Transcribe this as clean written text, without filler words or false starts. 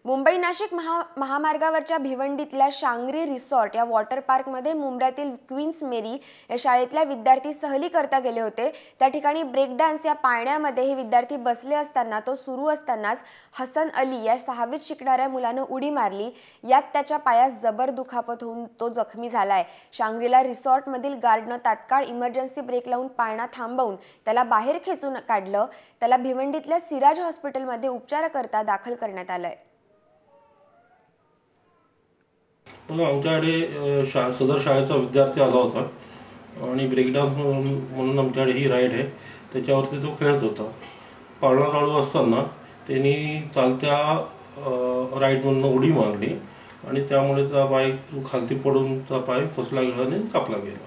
मुंबई नाशिक महामार्गावरच्या भिवंडीतल्या शांग्री रिसॉर्ट या वॉटर पार्कमध्ये मुंबईतील क्वीन्स मेरी या शाळेतल्या विद्यार्थी सहली करता गेले होते। त्या ठिकाणी ब्रेक डान्स या पाण्यामध्ये हे विद्यार्थी बसले असताना तो सुरू असतानाच हसन अली या 6वीत शिकणाऱ्या मुलाने उडी मारली। यात त्याच्या पायास जबर दुखापत होऊन तो जखमी झालाय। शांग्रीला रिसॉर्टमधील गार्डने तात्काळ इमर्जन्सी ब्रेक लावून पाळणा थांबवून त्याला बाहेर खेचून काढलं। त्याला भिवंडीतल्या सिराज हॉस्पिटलमध्ये उपचाराकरता दाखल करण्यात आलंय। आमच्याकडे सदर शाळेचा विद्यार्थी आला होता आणि ब्रेक डान्स म्हणून आमच्याकडे ही राईड आहे, त्याच्यावरती तो खेळत होता। पाळणा चालू असताना त्यांनी चालत्या राईडमधून उडी मारली आणि त्यामुळे त्याचा पाय खालती पडून त्याचा पाय फसला गेला आणि कापला गेला।